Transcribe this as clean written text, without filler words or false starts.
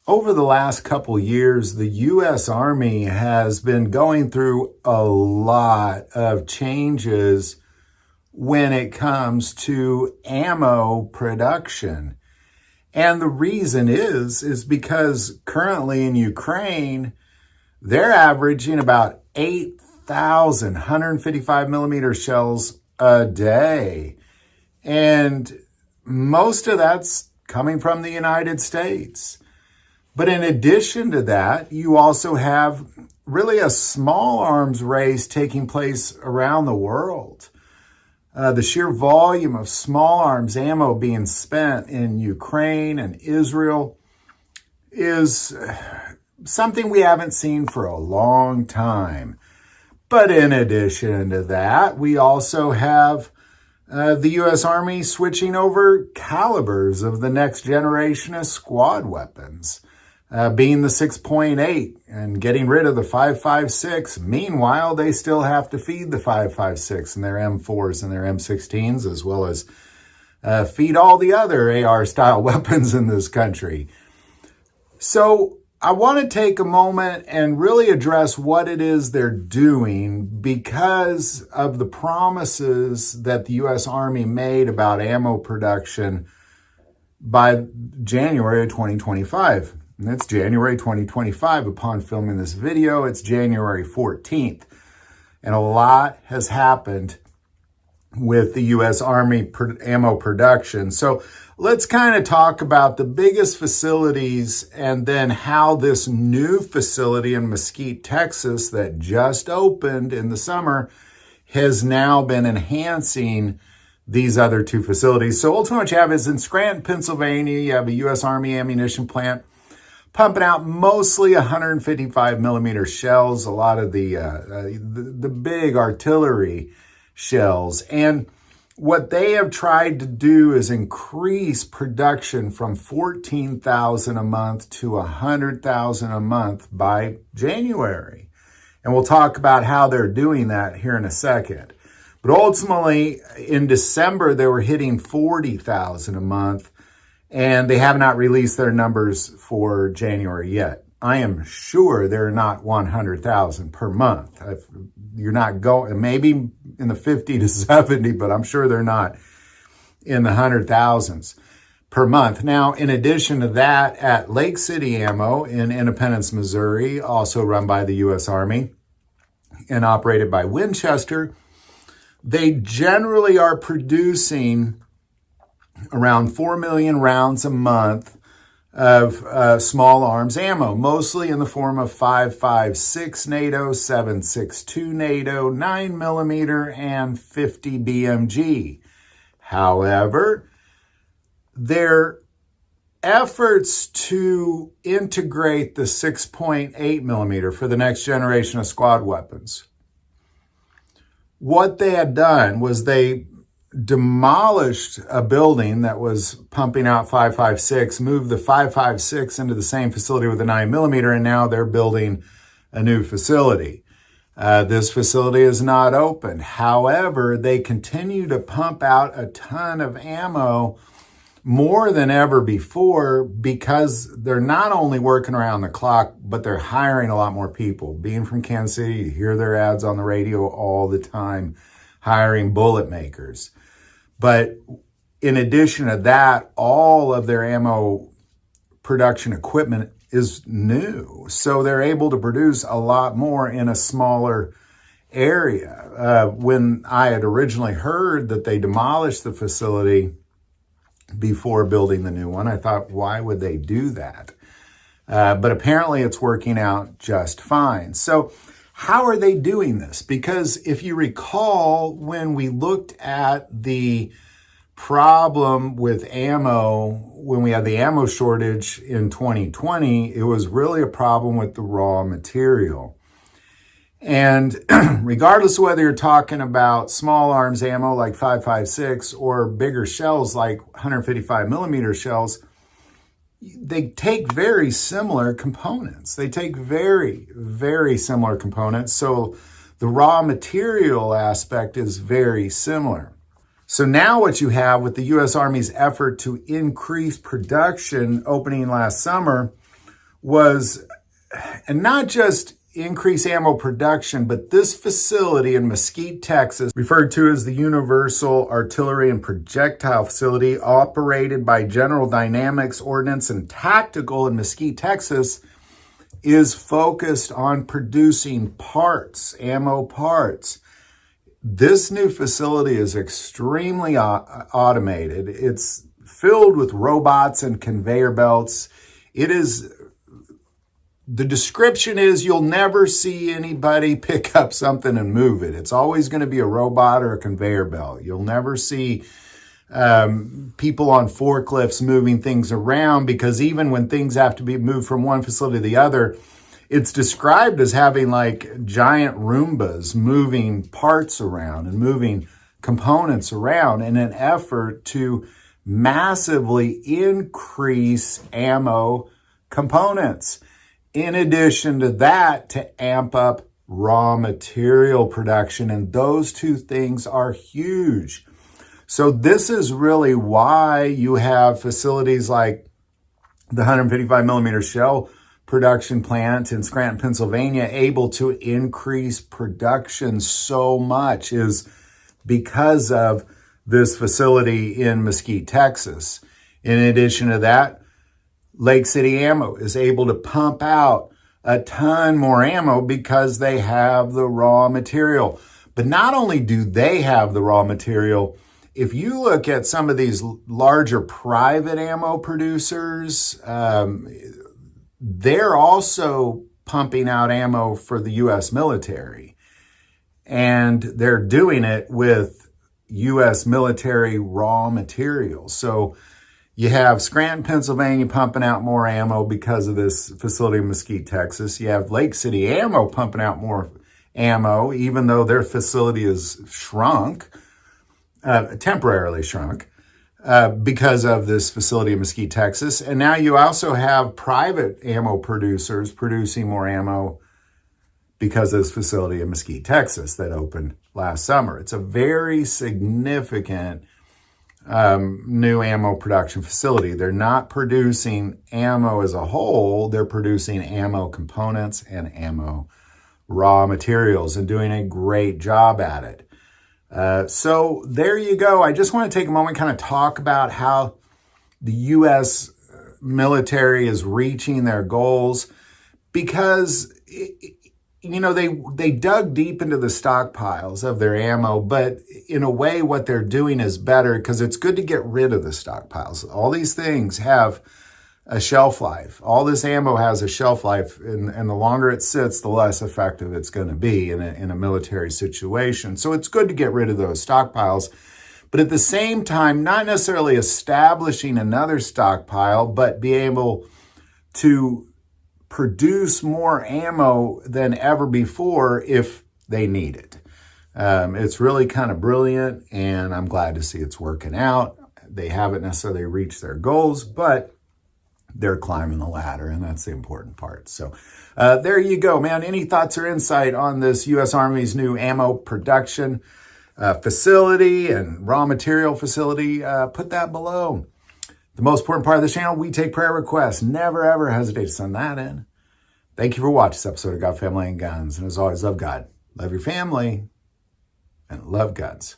Over the last couple years, the U.S. Army has been going through a lot of changes when it comes to ammo production. And the reason is because currently in Ukraine, they're averaging about 8,000 155 millimeter shells a day. And most of that's coming from the United States. But in addition to that, you also have really a small arms race taking place around the world. The sheer volume of small arms ammo being spent in Ukraine and Israel is something we haven't seen for a long time. But in addition to that, we also have the U.S. Army switching over calibers of the next generation of squad weapons. Being the 6.8 and getting rid of the 5.56. Meanwhile, they still have to feed the 5.56 and their M4s and their M16s, as well as feed all the other AR-style weapons in this country. So I want to take a moment and really address what it is they're doing because of the promises that the U.S. Army made about ammo production by January of 2025. And it's January 2025 upon filming this video. It's January 14th. And a lot has happened with the U.S. Army ammo production. So let's kind of talk about the biggest facilities and then how this new facility in Mesquite, Texas that just opened in the summer has now been enhancing these other two facilities. So ultimately what you have is in Scranton, Pennsylvania, you have a U.S. Army ammunition plant pumping out mostly 155 millimeter shells, a lot of the big artillery shells. And what they have tried to do is increase production from 14,000 a month to 100,000 a month by January. And we'll talk about how they're doing that here in a second. But ultimately, in December, they were hitting 40,000 a month. And they have not released their numbers for January yet. I am sure they're not 100,000 per month. You're not going, maybe in the 50 to 70, but I'm sure they're not in the 100,000s per month. Now, in addition to that, at Lake City Ammo in Independence, Missouri, also run by the U.S. Army and operated by Winchester, they generally are producing around 4 million rounds a month of small arms ammo, mostly in the form of 5.56 NATO, 7.62 NATO, 9 millimeter, and 50 BMG. However, their efforts to integrate the 6.8 millimeter for the next generation of squad weapons, what they had done was they demolished a building that was pumping out 5.56, moved the 5.56 into the same facility with the 9 millimeter, and now they're building a new facility. This facility is not open. However, they continue to pump out a ton of ammo more than ever before because they're not only working around the clock, but they're hiring a lot more people. Being from Kansas City, you hear their ads on the radio all the time, hiring bullet makers. But in addition to that, all of their ammo production equipment is new. So they're able to produce a lot more in a smaller area. When I had originally heard that they demolished the facility before building the new one, I thought, why would they do that? But apparently it's working out just fine. So how are they doing this? Because if you recall, when we looked at the problem with ammo, when we had the ammo shortage in 2020, it was really a problem with the raw material. And regardless of whether you're talking about small arms ammo like 5.56 or bigger shells like 155 millimeter shells, they take very similar components. They take very, very similar components. So the raw material aspect is very similar. So now what you have with the U.S. Army's effort to increase production opening last summer was, and not just increase ammo production, but this facility in Mesquite, Texas, referred to as the Universal Artillery and Projectile Facility, operated by General Dynamics Ordnance and Tactical in Mesquite, Texas, is focused on producing parts, ammo parts. This new facility is extremely automated. It's filled with robots and conveyor belts. The description is you'll never see anybody pick up something and move it. It's always going to be a robot or a conveyor belt. You'll never see people on forklifts moving things around, because even when things have to be moved from one facility to the other, it's described as having like giant Roombas moving parts around and moving components around in an effort to massively increase ammo components. In addition to that, to amp up raw material production, and those two things are huge. So this is really why you have facilities like the 155 millimeter shell production plant in Scranton, Pennsylvania, able to increase production so much, is because of this facility in Mesquite, Texas. In addition to that, Lake City Ammo is able to pump out a ton more ammo because they have the raw material. But not only do they have the raw material, if you look at some of these larger private ammo producers, they're also pumping out ammo for the U.S. military. And they're doing it with U.S. military raw material. So you have Scranton, Pennsylvania pumping out more ammo because of this facility in Mesquite, Texas. You have Lake City Ammo pumping out more ammo, even though their facility is shrunk, temporarily shrunk, because of this facility in Mesquite, Texas. And now you also have private ammo producers producing more ammo because of this facility in Mesquite, Texas that opened last summer. It's a very significant new ammo production facility. They're not producing ammo as a whole. They're producing ammo components and ammo raw materials and doing a great job at it. So there you go. I just want to take a moment and kind of talk about how the U.S. military is reaching their goals, because they dug deep into the stockpiles of their ammo, but in a way what they're doing is better, because it's good to get rid of the stockpiles. All these things have a shelf life. All this ammo has a shelf life, and the longer it sits, the less effective it's going to be in a military situation. So it's good to get rid of those stockpiles, but at the same time, not necessarily establishing another stockpile, but be able to produce more ammo than ever before if they need it. It's really kind of brilliant, and I'm glad to see it's working out. They haven't necessarily reached their goals, but they're climbing the ladder, and that's the important part. So there you go, man. Any thoughts or insight on this U.S. Army's new ammo production facility and raw material facility? Put that below. The most important part of the channel, we take prayer requests. Never, ever hesitate to send that in. Thank you for watching this episode of God, Family, and Guns. And as always, love God, love your family, and love guns.